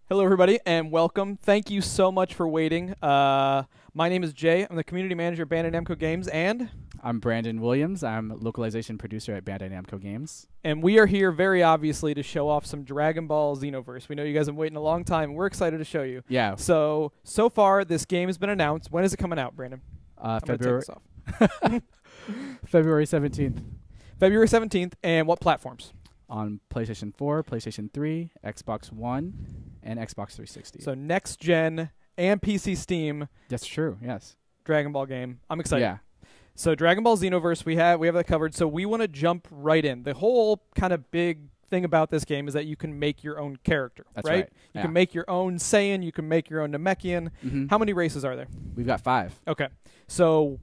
Hello, everybody, and welcome. Thank you so much for waiting. My name is Jay. I'm the community manager at Bandai Namco Games, and I'm Brandon Williams. I'm localization producer at Bandai Namco Games. we are here very obviously to show off some Dragon Ball Xenoverse. We know you guys have been waiting a long time, and we're excited to show you. Yeah. So far, this game has been announced. When is it coming out, Brandon? February. February 17th. February 17th, and what platforms? On PlayStation 4, PlayStation 3, Xbox One, and Xbox 360. So next gen and PC Steam. That's true. Yes. Dragon Ball game. I'm excited. Yeah. So Dragon Ball Xenoverse, we have that covered. So we want to jump right in. The whole kind of big thing about this game is that you can make your own character. That's right. You can make your own Saiyan. You can make your own Namekian. Mm-hmm. How many races are there? We've got 5. Okay. So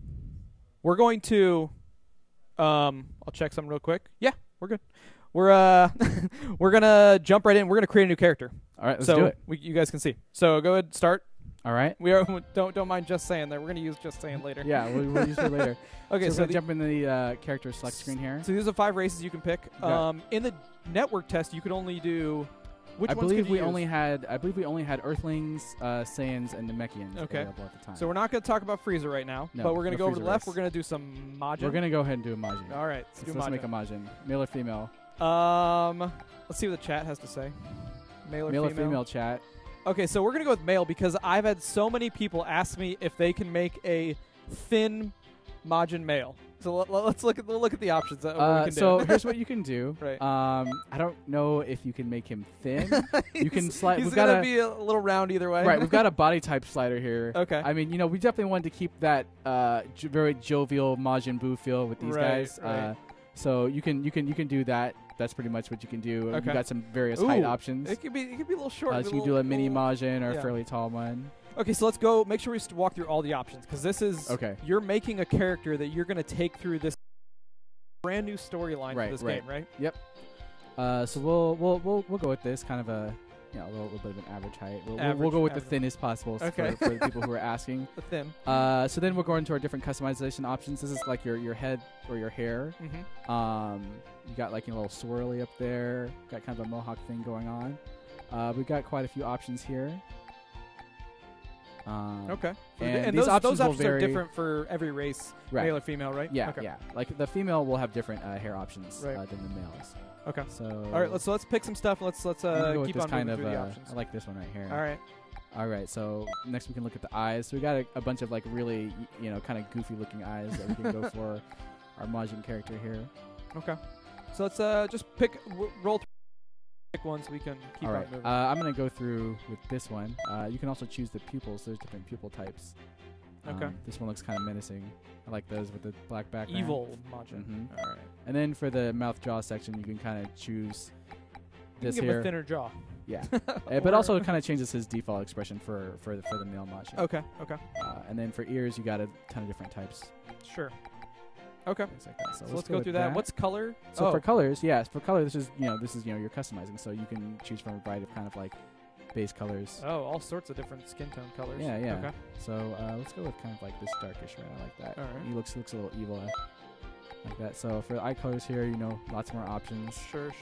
we're going to. I'll check something real quick. Yeah, we're good. We're we're gonna jump right in. We're gonna create a new character. All right, let's do it. You guys can see. So go ahead, start. All right. We are don't mind just saying there. We're gonna use just saying later. Yeah, we'll use it later. Okay, so jump in the character select screen here. So these are 5 races you can pick. In the network test, you could only do. I believe we only had Earthlings, Saiyans, and Namekians available at the time. So we're not going to talk about Frieza right now, but we're going to go over to the left. We're going to do some Majin. We're going to go ahead and do a Majin. All right, let's make a Majin. Male or female? Let's see what the chat has to say. Male or female chat. Okay, so we're going to go with male because I've had so many people ask me if they can make a thin Majin male. So let's look at the options. So here's what you can do. Right. I don't know if you can make him thin. You can slide. He's gonna be a little round either way. Right. We've got a body type slider here. Okay. I mean, we definitely wanted to keep that very jovial Majin Buu feel with these guys. Right. So you can do that. That's pretty much what you can do. Okay. You've got some various height options. It could be a little short. So you can do a mini Majin or a fairly tall one. Okay, so let's go. Make sure we walk through all the options because this is you're making a character that you're going to take through this brand new storyline for this game, right? Yep. So we'll go with this kind of a little bit of an average height. We'll go with the thinnest possible for the people who are asking. The thin. So then we'll go into our different customization options. This is like your head or your hair. Mm-hmm. You got like a little swirly up there. Got kind of a mohawk thing going on. We've got quite a few options here. Okay. And those options are different for every race, male or female, right? Yeah, yeah. Like the female will have different hair options than the males. Okay. So all right, let's pick some stuff. Let's keep on moving through the options. I like this one right here. All right. All right. So next we can look at the eyes. So we got a bunch of like really kind of goofy looking eyes that we can go for our Majin character here. Okay. So let's just roll through. Pick one so we can keep on moving. I'm going to go through with this one. You can also choose the pupils. There's different pupil types. Okay. This one looks kind of menacing. I like those with the black background. Evil Majin. Mm-hmm. All right. And then for the mouth jaw section, you can kind of choose this you can here. give him a thinner jaw. Yeah. But also it kind of changes his default expression for the male Majin. Okay. Okay. And then for ears, you got a ton of different types. Sure. Okay. Like that. So let's go through that. What's color? So for colors, for color, this is you're customizing, so you can choose from a variety of kind of like base colors. Oh, all sorts of different skin tone colors. Yeah, yeah. Okay. So let's go with kind of like this darkish red. I like that. All right. He looks a little evil like that. So for the eye colors here, lots more options. Sure.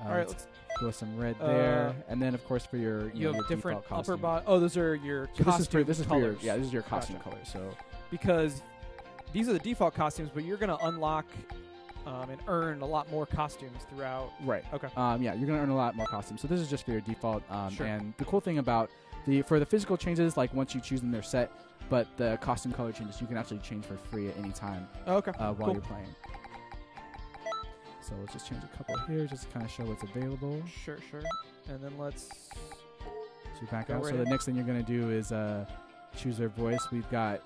All right, let's go with some red there, and then of course for your you have your different costume. upper body. Oh, those are your costume this is colors. this is your costume color. So because these are the default costumes, but you're going to unlock and earn a lot more costumes throughout. Right. Okay. Yeah, you're going to earn a lot more costumes. So this is just for your default. And the cool thing about for the physical changes, like once you choose them, they're set. But the costume color changes, you can actually change for free at any time. Okay. While you're playing. So let's just change a couple here, just to kind of show what's available. Sure. And then let's. So back out. So the next thing you're going to do is. Choose their voice. We've got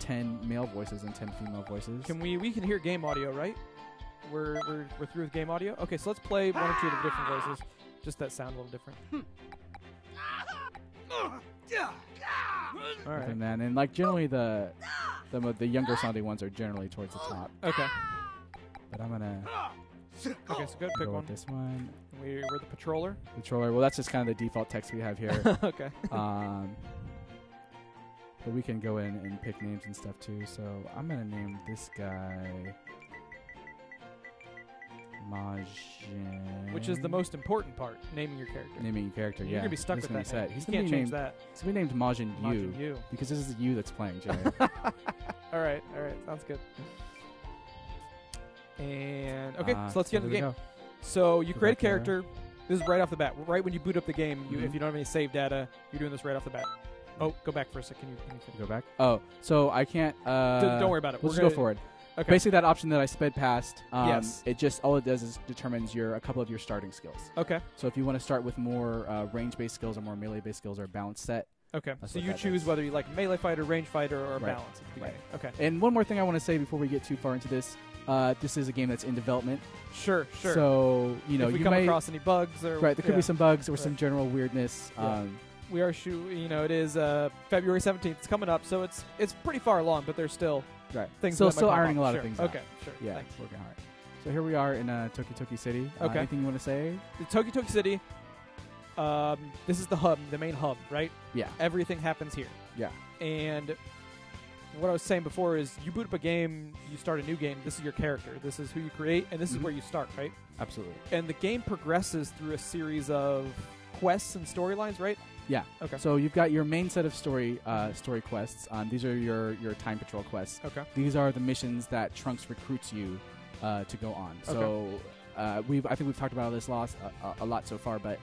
10 male voices and 10 female voices. We can hear game audio, right? We're through with game audio. Okay, so let's play one or two of the different voices. Just that sound a little different. All right. And like generally the younger sounding ones are generally towards the top. Okay. But I'm gonna. Okay, so go pick one. With this one. We're the patroller. Patroller. Well, that's just kind of the default text we have here. Okay. But we can go in and pick names and stuff too. So I'm going to name this guy Majin. which is the most important part, naming your character. Naming your character, yeah. You're going to be stuck with that name. He's you can't change that. He's going to be named Majin Yu. Because this is you that's playing, Jerry. All right. Sounds good. And, okay, so let's get into the game. So you create a character. This is right off the bat. Right when you boot up the game, if you don't have any save data, you're doing this right off the bat. Oh, go back for a second. Can you go back? Oh, so I can't... don't worry about it. We'll just go forward. Okay. Basically, that option that I sped past, yes. It just, all it does is determines a couple of your starting skills. Okay. So if you want to start with more range-based skills or more melee-based skills or a balanced set. Okay. So you choose whether you like melee fighter, range fighter, or balance at the beginning. Right. Okay. And one more thing I want to say before we get too far into this. This is a game that's in development. Sure. So, if we come across any bugs or... Right, there could be some bugs or some general weirdness. Yeah. We are it is February 17th. It's coming up, so it's pretty far along, but there's still things. Still ironing a lot of things out. Okay, sure. Yeah, thanks. Working hard. So here we are in Toki City. Okay. Anything you want to say? The Toki City. This is the hub, the main hub, right? Yeah. Everything happens here. Yeah. And what I was saying before is you boot up a game, you start a new game, this is your character. This is who you create, and this is where you start, right? Absolutely. And the game progresses through a series of quests and storylines, right? Yeah. Okay. So you've got your main set of story quests. These are your time patrol quests. Okay. These are the missions that Trunks recruits you to go on. Okay. So I think we've talked about this a lot so far, but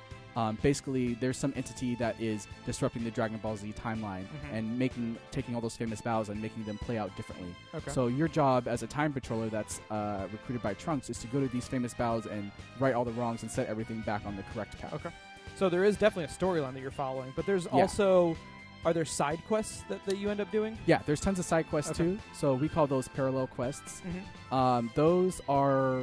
basically there's some entity that is disrupting the Dragon Ball Z timeline and taking all those famous battles and making them play out differently. Okay. So your job as a time patroller that's recruited by Trunks is to go to these famous battles and right all the wrongs and set everything back on the correct path. Okay. So there is definitely a storyline that you're following, but there's also... Are there side quests that you end up doing? Yeah, there's tons of side quests too. So we call those parallel quests. Those are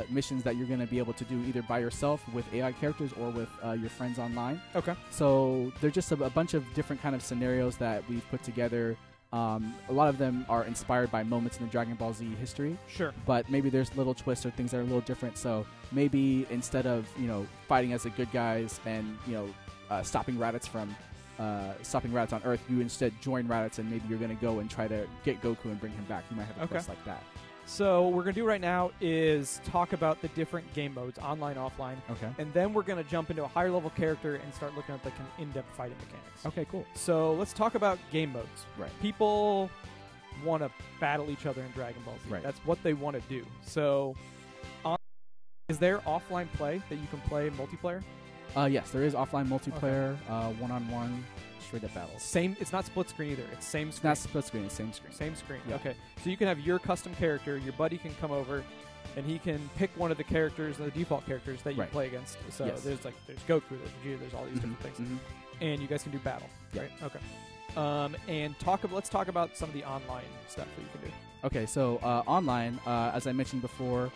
missions that you're going to be able to do either by yourself with AI characters or with your friends online. Okay. So they're just a bunch of different kind of scenarios that we've put together. A lot of them are inspired by moments in the Dragon Ball Z history. Sure. But maybe there's little twists or things that are a little different. So maybe instead of fighting as the good guys and stopping Raditz on Earth, you instead join Raditz and maybe you're going to go and try to get Goku and bring him back. You might have a quest like that. So what we're going to do right now is talk about the different game modes, online, offline. Okay. And then we're going to jump into a higher level character and start looking at the in-depth fighting mechanics. Okay, cool. So let's talk about game modes. Right. People want to battle each other in Dragon Ball Z. Right. That's what they want to do. So is there offline play that you can play multiplayer? Yes, there is offline multiplayer, one-on-one, straight-up battles. Same. It's not split screen either. It's same screen. It's not split screen. It's same screen. Same screen. Yeah. Okay. So you can have your custom character. Your buddy can come over, and he can pick one of the characters, the default characters that you play against. So there's Goku, there's Vegeta, there's all these different things, and you guys can do battle. Yeah. Right. Okay. And let's talk about some of the online stuff that you can do. Okay. So online, as I mentioned before,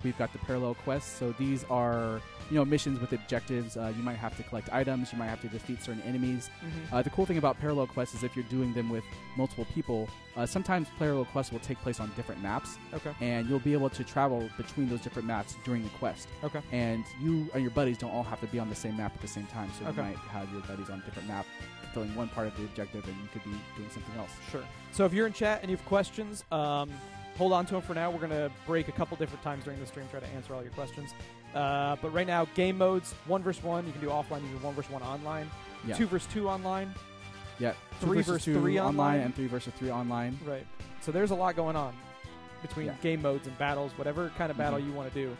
we've got the parallel quests. So these are missions with objectives. You might have to collect items. You might have to defeat certain enemies. The cool thing about parallel quests is if you're doing them with multiple people, sometimes parallel quests will take place on different maps. Okay. And you'll be able to travel between those different maps during the quest. Okay. And you and your buddies don't all have to be on the same map at the same time. So you might have your buddies on a different map fulfilling one part of the objective, and you could be doing something else. Sure. So if you're in chat and you have questions, hold on to them for now. We're going to break a couple different times during the stream, try to answer all your questions. But right now, game modes, 1 versus 1. You can do offline. You can do 1 versus 1 online. Yeah. 2 versus 2 online. Yeah. 3 versus 3 online. And 3 versus 3 online. Right. So there's a lot going on between game modes and battles. Whatever kind of battle you want to do,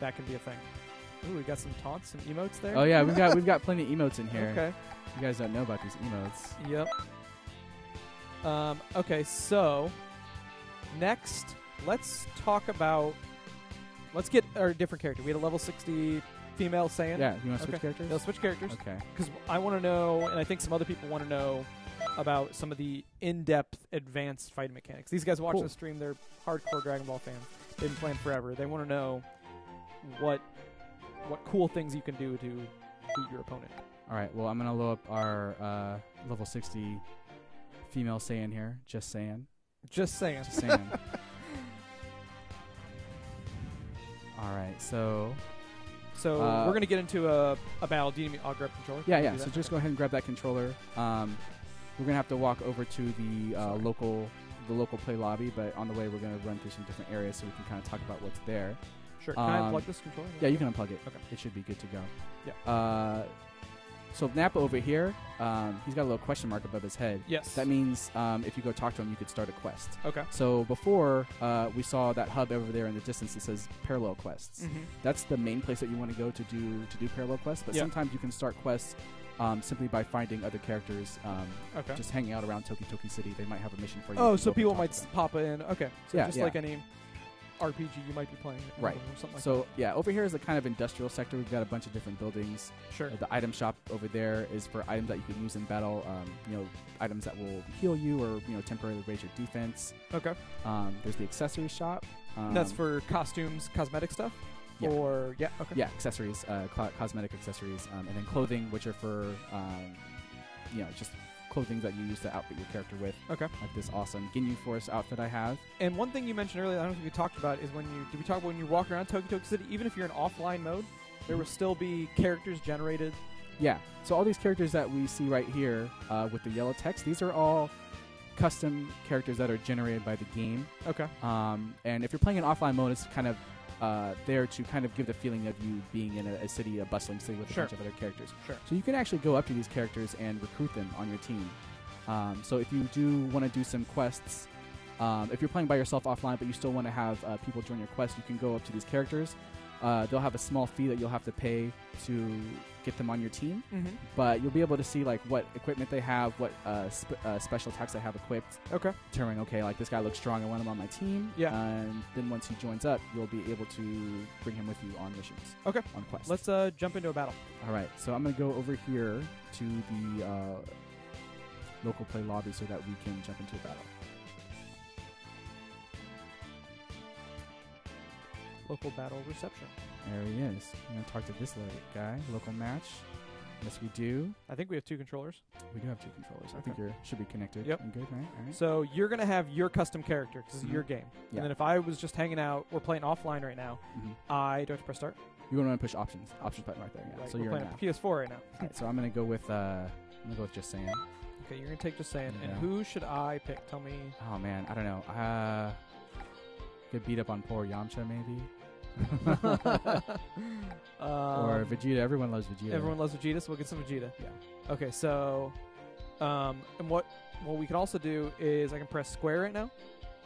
that can be a thing. Ooh, we got some taunts, some emotes there. Oh yeah, we've got plenty of emotes in here. Okay. You guys don't know about these emotes. Yep. Okay, so next, let's get our different character. We had a level 60 female Saiyan. Yeah, you want to switch characters? They'll switch characters. Okay. Because I want to know, and I think some other people want to know about some of the in-depth, advanced fighting mechanics. These guys watching the stream, they're hardcore Dragon Ball fans. They've been playing forever. They want to know what cool things you can do to beat your opponent. All right. Well, I'm gonna load up our level 60 female Saiyan here. Just saying. Just saying. Just saying. All right. So we're gonna get into a battle. Do you need me? I'll grab controller. Yeah. So just go ahead and grab that controller. We're gonna have to walk over to the local play lobby, but on the way we're gonna run through some different areas so we can kind of talk about what's there. Sure. Can I unplug this controller? Yeah, you can unplug it. Okay. It should be good to go. Yeah. So Nappa over here, he's got a little question mark above his head. Yes. That means if you go talk to him, you could start a quest. Okay. So before, we saw that hub over there in the distance that says parallel quests. Mm-hmm. That's the main place that you want to go to do parallel quests. But sometimes you can start quests simply by finding other characters, just hanging out around Toki Toki City. They might have a mission for you. Oh, so people might pop in. Okay. So yeah, just like any RPG you might be playing. Right. Or something like so, that. yeah, over here is the kind of industrial sector. We've got a bunch of different buildings. Sure. The item shop over there is for items that you can use in battle. Items that will heal you or, temporarily raise your defense. Okay. There's the accessory shop. That's for costumes, cosmetic stuff? Yeah. Or, okay. Yeah, accessories, cosmetic accessories. And then clothing, which are for, just clothing that you use to outfit your character with. Okay. Like this awesome Ginyu Force outfit I have. And one thing you mentioned earlier, I don't know if you talked about, is did we talk about when you walk around Toki Toki City, even if you're in offline mode, there will still be characters generated? Yeah. So all these characters that we see right here with the yellow text, these are all custom characters that are generated by the game. Okay. And if you're playing in offline mode, it's kind of there to kind of give the feeling of you being in a city, a bustling city with a bunch of other characters. Sure. So you can actually go up to these characters and recruit them on your team. So if you do want to do some quests, if you're playing by yourself offline but you still want to have people join your quest, you can go up to these characters. They'll have a small fee that you'll have to pay to get them on your team, but you'll be able to see like what equipment they have, what special attacks they have equipped. Okay. Determine, like this guy looks strong, I want him on my team. Yeah. And then once he joins up, you'll be able to bring him with you on missions. Okay. On quests. Let's jump into a battle. All right. So I'm going to go over here to the local play lobby so that we can jump into a battle. Local battle reception. There he is. I'm going to talk to this guy. Local match. Yes, we do. I think we have 2 controllers. We do have 2 controllers. I think you should be connected. Yep. And good, right? All right. So you're going to have your custom character because this is your game. Yeah. And then if I was just hanging out, we're playing offline right now, I don't have to press start. You're going to push options. Options button right there. Yeah. Right, So we're you're playing now. PS4 right now. All right, so I'm going to go with just saying. Okay, you're going to take just saying. Yeah. And who should I pick? Tell me. Oh man, I don't know. Could beat up on poor Yamcha maybe. Or Vegeta. Everyone loves Vegeta. Everyone loves Vegeta, so we'll get some Vegeta. Yeah. Okay, so and what we can also do is I can press square right now,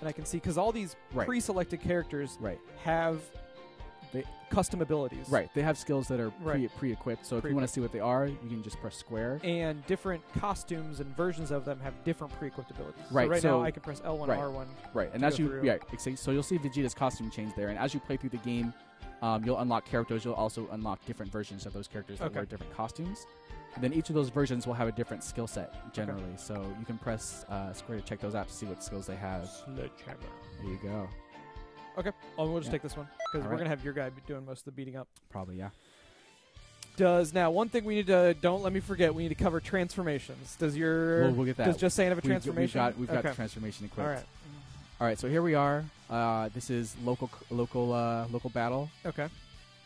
and I can see, because all these pre-selected characters have custom abilities. Right. They have skills that are Right. pre-equipped. So if you want to see what they are, you can just press square. And different costumes and versions of them have different pre-equipped abilities. Right. So right so now I can press L1, right. R1. Right. And as you so you'll see Vegeta's costume change there, and as you play through the game, you'll unlock characters. You'll also unlock different versions of those characters that wear different costumes. And then each of those versions will have a different skill set generally. Okay. So you can press square to check those out to see what skills they have. Sledgehammer. There you go. Okay. Oh, we'll just take this one because we're going to have your guy doing most of the beating up. Probably, yeah. Now, one thing we need to, don't let me forget, we need to cover transformations. Does your, we'll get that. Does just saying have a transformation? We've got the transformation equipped. All right. All right, so here we are. This is local battle. Okay.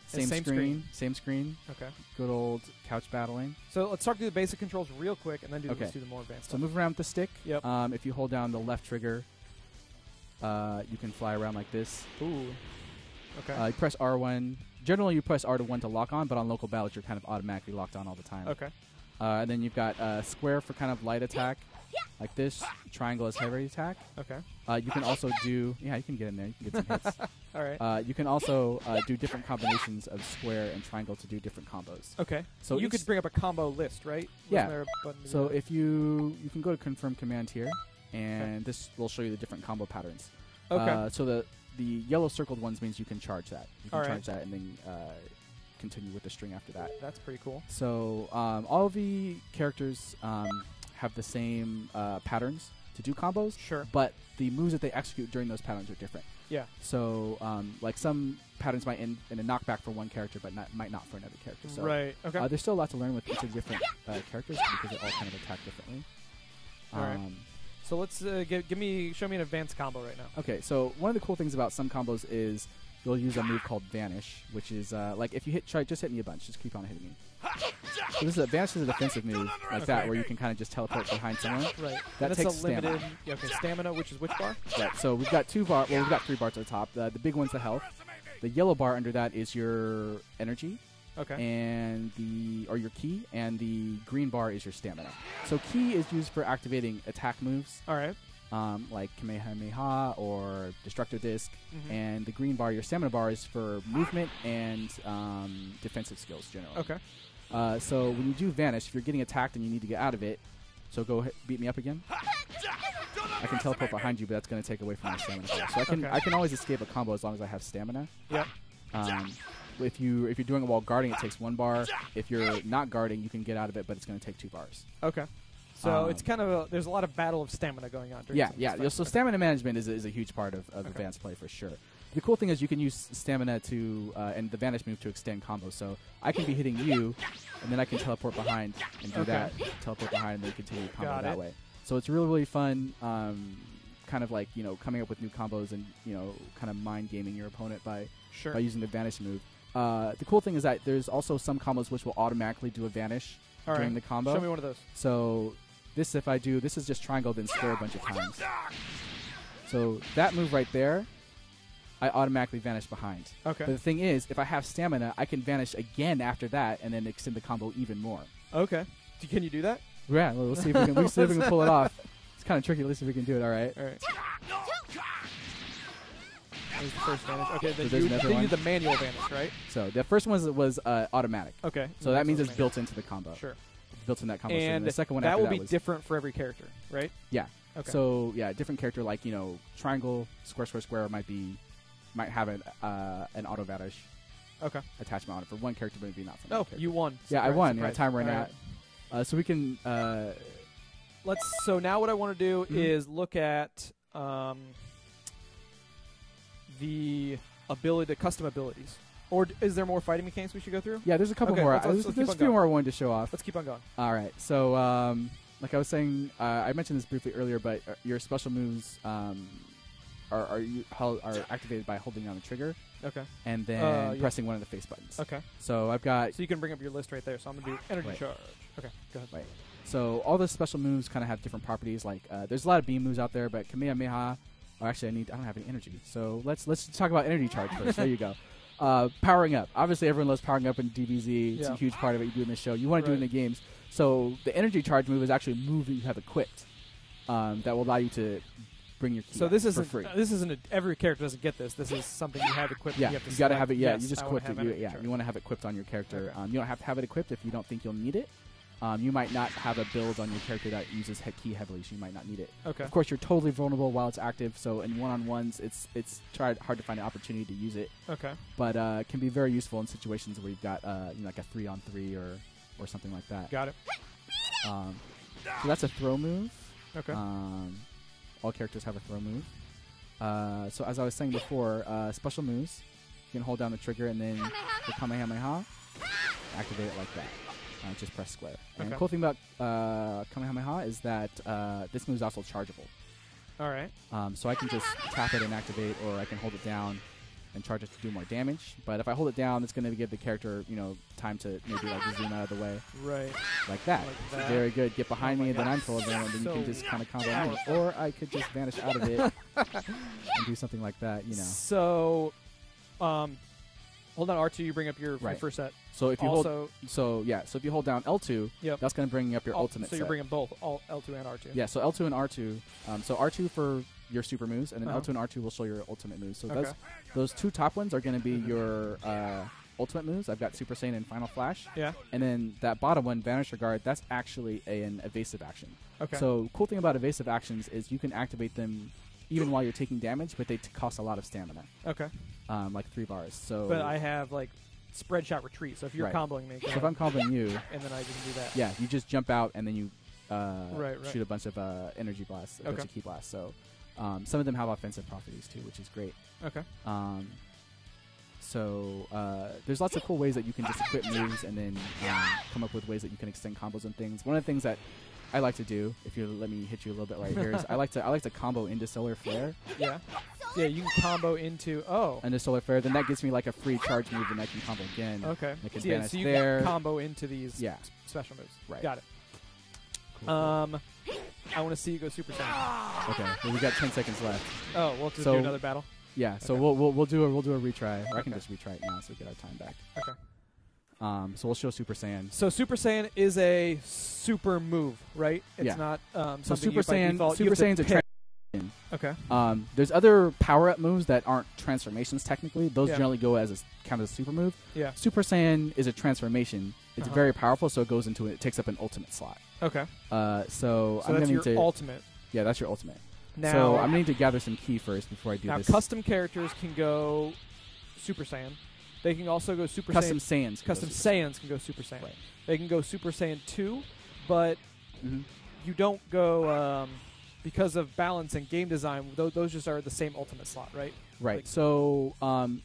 Same screen. Okay. Good old couch battling. So let's talk through the basic controls real quick, and then let's do the more advanced stuff. So move around with the stick. Yep. If you hold down the left trigger, you can fly around like this. Ooh. Okay. You press R1. Generally, you press R1 to lock on, but on local battles, you're kind of automatically locked on all the time. Okay. And then you've got square for kind of light attack, like this. Triangle is heavy attack. Okay. You can also do... Yeah, you can get in there. You can get some hits. All right. You can also do different combinations of square and triangle to do different combos. Okay. So you could bring up a combo list, right? Yeah. So if you can go to confirm command here, and this will show you the different combo patterns. Okay. So the yellow circled ones means you can charge that. You can all charge that and then continue with the string after that. That's pretty cool. So all of the characters have the same patterns to do combos. Sure. But the moves that they execute during those patterns are different. Yeah. So like some patterns might end in a knockback for one character, but might not for another character. So right. Okay. there's still a lot to learn with each of the different characters because they all kind of attack differently. All right. So let's show me an advanced combo right now. Okay, so one of the cool things about some combos is you'll use a move called Vanish, which is like if you just hit me a bunch, just keep on hitting me. So this is Vanish is a defensive move like that, where you can kind of just teleport behind someone. Right. That and takes it's a limited. stamina. Yeah, okay, stamina, which is which bar? Right. So we've got 2 bars. Well, we've got 3 bars at the top. The big one's the health. The yellow bar under that is your energy. Okay. And your ki, and the green bar is your stamina. So ki is used for activating attack moves. All right. Like Kamehameha or Destructo Disc, and the green bar, your stamina bar, is for movement and defensive skills generally. Okay. So when you do vanish, if you're getting attacked and you need to get out of it, so go ahead, beat me up again. I can teleport behind you, but that's going to take away from my stamina bar. So I can always escape a combo as long as I have stamina. Yep. If you're doing it while guarding, it takes 1 bar. If you're not guarding, you can get out of it, but it's going to take 2 bars. Okay. So it's kind of there's a lot of battle of stamina going on. Yeah. So stamina management is a huge part of advanced play for sure. The cool thing is you can use stamina to and the vanish move to extend combos. So I can be hitting you, and then I can teleport behind and do that. Teleport behind and then continue to combo that way. So it's really, really fun. Kind of like coming up with new combos and kind of mind gaming your opponent by using the vanish move. The cool thing is that there's also some combos which will automatically do a vanish during the combo. Show me one of those. So this is just triangle then square a bunch of times. So that move right there, I automatically vanish behind. Okay. But the thing is, if I have stamina, I can vanish again after that and then extend the combo even more. Okay. Can you do that? Yeah, we'll see if we can pull it off. It's kind of tricky. Let's see if we can do it. All right. All right. That was the first vanish. Okay, then So you did the manual vanish, right? So the first one was automatic. Okay. So that means it's built into the combo. Sure. It's built in that combo. And the second one that after will be was different for every character, right? Yeah. Okay. So yeah, different character like triangle, square, square, square might have an auto vanish. Okay. Attachment on it for one character, but maybe not for another character. You won. Yeah, I won. Yeah, time ran out. Right. So we can. So now what I want to do is look at the custom abilities. Or is there more fighting mechanics we should go through? Yeah, there's a couple more. There's a few more I wanted to show off. Let's keep on going. All right. So, like I was saying, I mentioned this briefly earlier, but your special moves are activated by holding down the trigger. Okay. And then pressing one of the face buttons. Okay. So I've got. So you can bring up your list right there. So I'm gonna do energy charge. Okay. Go ahead. Right. So all the special moves kind of have different properties. Like there's a lot of beam moves out there, but Kamehameha. Oh, actually, I don't have any energy. So let's talk about energy charge first. There you go. Powering up. Obviously, everyone loves powering up in DBZ. It's a huge part of what you do in the show. You want to do it in the games. So the energy charge move is actually a move that you have equipped that will allow you to bring your key for free. This isn't every character doesn't get this. This is something you have equipped. Yeah, you got to have it. Yeah, yes, you just equipped it. You want to have it equipped on your character. Okay. You don't have to have it equipped if you don't think you'll need it. You might not have a build on your character that uses key heavily, so you might not need it. Okay. Of course, you're totally vulnerable while it's active, so in one-on-ones, it's hard to find an opportunity to use it. Okay. But it can be very useful in situations where you've got like a 3-on-3 or something like that. Got it. So that's a throw move. Okay. All characters have a throw move. So as I was saying before, special moves, you can hold down the trigger and then the Kamehameha, activate it like that. Just press square. And the cool thing about Kamehameha is that this move is also chargeable. All right. So I can just tap it and activate, or I can hold it down and charge it to do more damage. But if I hold it down, it's going to give the character, time to maybe like zoom out of the way. Right. Like that. Very good. Get behind me, and then I'm full of them, and then you can just kind of combo me. Or I could just vanish out of it and do something like that. So, hold on R2. You bring up your first set. So if you if you hold down L2, that's going to bring up your ultimate. So you're bringing both L2 and R2. Yeah. So L2 and R2. So R2 for your super moves, and then L2 and R2 will show your ultimate moves. So those two top ones are going to be your ultimate moves. I've got Super Saiyan and Final Flash. Yeah. And then that bottom one, Vanisher Guard, that's actually an evasive action. Okay. So cool thing about evasive actions is you can activate them even while you're taking damage, but they cost a lot of stamina. Okay. Like 3 bars. So. But I have like spread shot retreat. So if you're comboing me, so if I'm comboing you, and then I can do that. Yeah, you just jump out and then you shoot a bunch of energy blasts, a bunch of key blasts. So some of them have offensive properties too, which is great. Okay. So there's lots of cool ways that you can just equip moves and then come up with ways that you can extend combos and things. One of the things that I like to do, if you let me hit you a little bit right here, is I like to combo into Solar Flare. Yeah. Yeah, you can combo into into Solar Flare. Then that gives me like a free charge move, and I can combo again. Okay. I can so you can combo into these special moves. Right. Got it. Cool. I want to see you go Super Saiyan. Okay. Well, we got 10 seconds left. Oh, we'll just do another battle. Yeah. So Okay. we'll do a retry. Or I can just retry it now so we get our time back. Okay. So we'll show Super Saiyan. So Super Saiyan is a super move, right? It's Yeah. not So something Super you by Saiyan, default, you Super have to Saiyan's a pick. transformation. Okay. There's other power-up moves that aren't transformations technically. Those Yeah. generally go as a count as a super move. Yeah. Super Saiyan is a transformation. It's Uh-huh. very powerful, so it goes into it takes up an ultimate slot. Okay. So So I'm that's gonna your need to ultimate. yeah, that's your ultimate. Now, So I'm gonna need to gather some key first before I do now this. custom characters can go Super Saiyan. They can also go Super Custom Saiyan. Saiyans. Custom Super Saiyan. Saiyans can go Super Saiyan. Right. They can go Super Saiyan 2, but Mhm. you don't go because of balance and game design. Those just are the same ultimate slot, right? Right. Like- So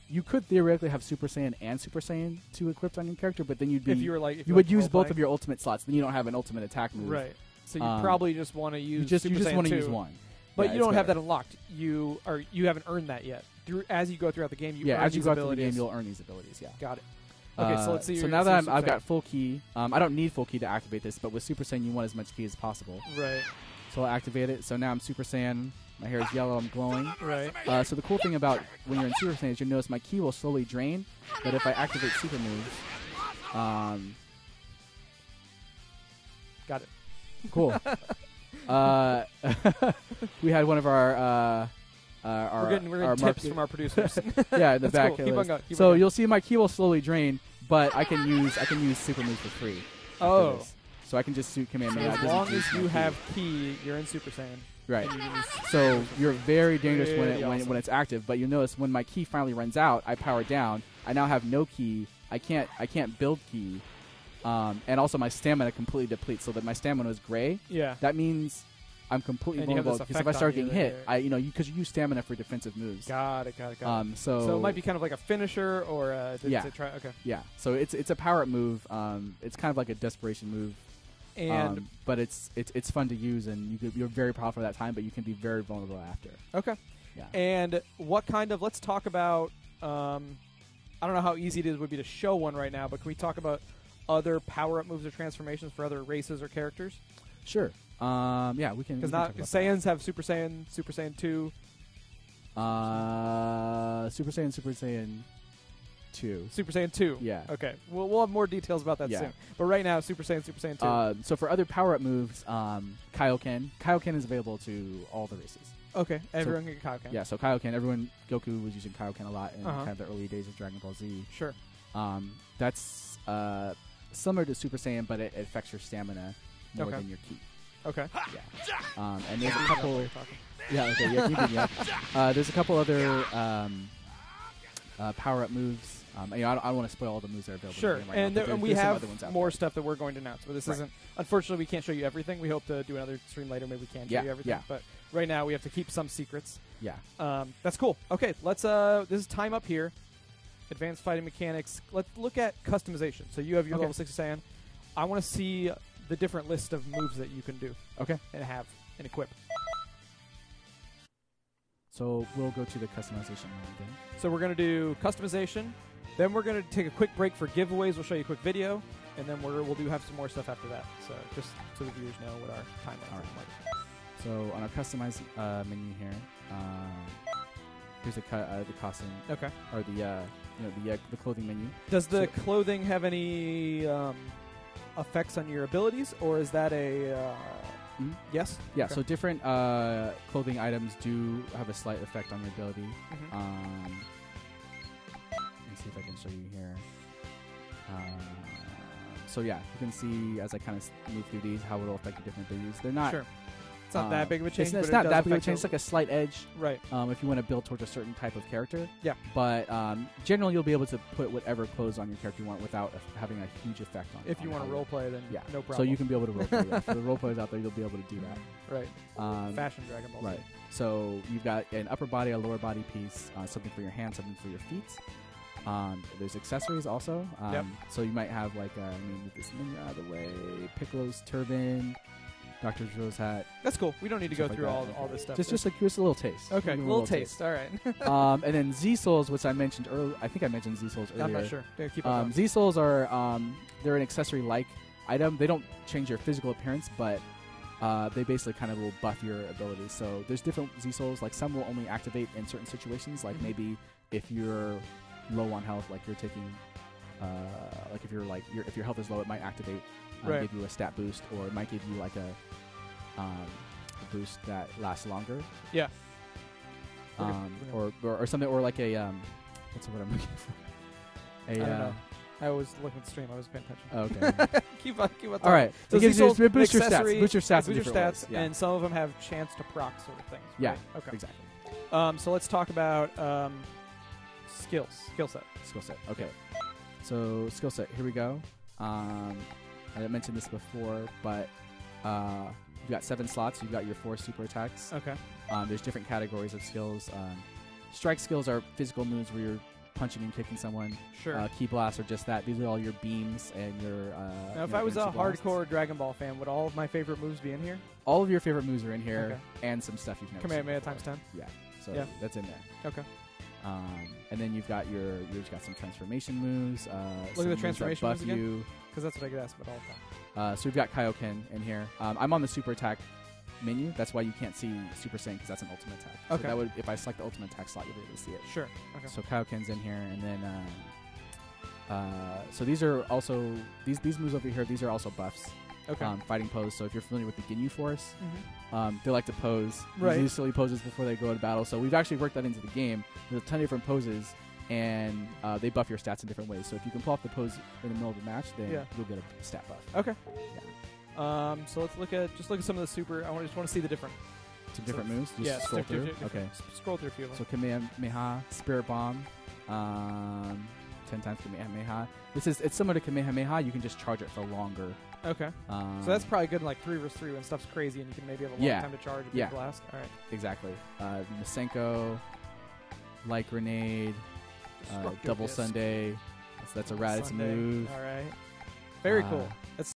you could theoretically have Super Saiyan and Super Saiyan 2 equipped on your character, but then you'd be If you were like, if you were would like use both role-playing. of your ultimate slots. Then you don't have an ultimate attack move. Right. So you Um, probably just want to use You just Super Saiyan want to 2, use one. but Yeah, you it's don't have better. that unlocked. You haven't earned that yet. As you go throughout the game, you earn As you these go through the abilities. game, you'll earn these abilities. Yeah. Got it. Okay, so let's see. So your- now let's that see I've Super got full key, I don't need full key to activate this, but with Super Saiyan, you want as much key as possible. Saiyan. Right. So I'll activate it. So now I'm Super Saiyan. My hair is yellow. I'm glowing. Right. So the cool thing about when you're in Super Saiyan is you'll notice my key will slowly drain, but if I activate super moves, Got it. cool. We had one of our We're getting our tips market- from our producers. yeah, in the That's back. cool. Keep on list. going. Keep So on going. you'll see my key will slowly drain, but I can use super moves for free. after Oh. this. So I can just suit command So me. as long as you have key, you're in Super Saiyan. right. And you can use So you're very dangerous Pretty awesome. when it's active. But you'll notice when my key finally runs out, I power down. I now have no key. I can't build key, and also my stamina completely depletes. So that my stamina is gray. yeah. That means I'm completely And you have vulnerable this because if I effect start on you getting hit, that because you use stamina for defensive moves. Got it. Got it. So it might be kind of like a finisher or Yeah. Okay. yeah. So it's a power up move. It's kind of like a desperation move. And But it's fun to use, and you're very powerful at that time, but you can be very vulnerable after. okay. Yeah. And what kind of? Let's talk about. I don't know how easy it would be to show one right now, but can we talk about other power-up moves or transformations for other races or characters? Sure. Yeah, we can. Because we can not talk about Saiyans have Super Saiyan, Super Saiyan 2. Super Saiyan 2. Super Saiyan 2. Yeah. Okay. We'll have more details about that Yeah. soon. But right now, Super Saiyan 2. So for other power-up moves, Kaioken. Kaioken is available to all the races. Okay. Everyone can get Kaioken. Yeah, so Kaioken, Goku was using Kaioken a lot in Uh-huh. kind of the early days of Dragon Ball Z. Sure. That's similar to Super Saiyan, but it affects your stamina more Okay. than your ki. Okay. Yeah. And there's a couple. Talking. Yeah. Okay. Yeah. Keep it, yeah. There's a couple other power-up moves. I don't want to spoil all the moves that are available. Sure. in the game right And, now, but and we there's some other have ones out more there. stuff that we're going to announce. But this Right. isn't. Unfortunately, we can't show you everything. We hope to do another stream later. Maybe we can show Yeah, you everything. yeah. But right now, we have to keep some secrets. Yeah. That's cool. Okay, let's. This is time up here. Advanced fighting mechanics. Let's look at customization. So you have your Okay. level 60 Saiyan. I want to see the different list of moves that you can do Okay. and have and equip. So we'll go to the customization mode then. So we're going to do customization. Then we're going to take a quick break for giveaways. We'll show you a quick video, and then we'll have some more stuff after that. So just so the viewers know what our timeline All is right. like. So on our customize menu here, here's the costume Okay. or the the clothing menu. Does the So- clothing have any effects on your abilities, or is that a Mhm. yes? Yeah. Okay. So different clothing items do have a slight effect on your ability. Mhm. Let me see if I can show you here. So yeah, you can see as I kind of move through these how it will affect your different abilities. They're not. Sure. It's not that big of a change. It's but not it does that big of a affect change. It's your- like a slight edge. right. If you want to build towards a certain type of character. Yeah. But generally, you'll be able to put whatever clothes on your character you want without having a huge effect on. If you want to role play, then Yeah. no problem. So you can be able to role play. Yeah. For the role players out there, you'll be able to do that. right. Fashion Dragon Ball. Z. Right. So you've got an upper body, a lower body piece, something for your hands, something for your feet. There's accessories also. Yep. So you might have like, move this menu out of the way, Piccolo's turban, Dr. Joe's hat. That's cool. We don't need to go Stuff like through that. all this stuff. Just like a little taste. okay. Give 'em Little taste. All right. And then Z Souls, which I mentioned earlier. I think I mentioned Z Souls earlier. I'm not sure. Yeah, keep on going. Z Souls are they're an accessory-like item. They don't change your physical appearance, but they basically kind of will buff your abilities. So there's different Z Souls. Like some will only activate in certain situations. Like maybe if you're low on health, like you're taking, like if you're like if your health is low, it might activate, give you a stat boost, or it might give you like a boost that lasts longer. Yeah. Or something, or like a what's the word I'm looking for? I don't know. I was looking at the stream. I was paying attention. Okay. keep on. All right. So it gives Z Souls you boost your stats. accessory, Boost your stats. boost your stats, Yeah. and some of them have chance to proc sort of things. Yeah. Right? Okay. Exactly. So let's talk about skill set. Skill set. Okay. So skill set. Here we go. I mentioned this before, but you've got 7 slots. You've got your 4 super attacks. Okay. There's different categories of skills. Strike skills are physical moves where you're punching and kicking someone. Sure. Key blasts are just that. These are all your beams and your. Now, if I was a hardcore Dragon Ball fan, would all of my favorite moves be in here? All of your favorite moves are in here, and some stuff you've never seen. Kamehameha times 10. Yeah. So that's in there. Okay. And then you've got you've got some transformation moves. Look at the transformation buff moves again. you. Because that's what I get asked about all the time. So we've got Kaioken in here. I'm on the super attack menu. That's why you can't see Super Saiyan, because that's an ultimate attack. Okay. So that would, if I select the ultimate attack slot, you'll be able to see it. Sure. Okay. So Kaioken's in here, and then so these are also these moves over here. These are also buffs. Okay. Fighting pose. So if you're familiar with the Ginyu Force, they like to pose these silly poses before they go to battle. So we've actually worked that into the game. There's a ton of different poses, and they buff your stats in different ways. So if you can pull off the pose in the middle of the match, then you'll get a stat buff. Okay. Yeah. So let's look at some of the super. I just want to see the different. Some different moves. Just scroll through. Okay. Scroll through a few of them. So Kamehameha, Spirit Bomb, 10 times Kamehameha. It's similar to Kamehameha. You can just charge it for longer. Okay. So that's probably good in like 3 vs 3 when stuff's crazy and you can maybe have a long time to charge a big blast. All right. Exactly. Masenko, Light Grenade, Double Disc. Sunday. That's a Raditz move. All right. Very cool. That's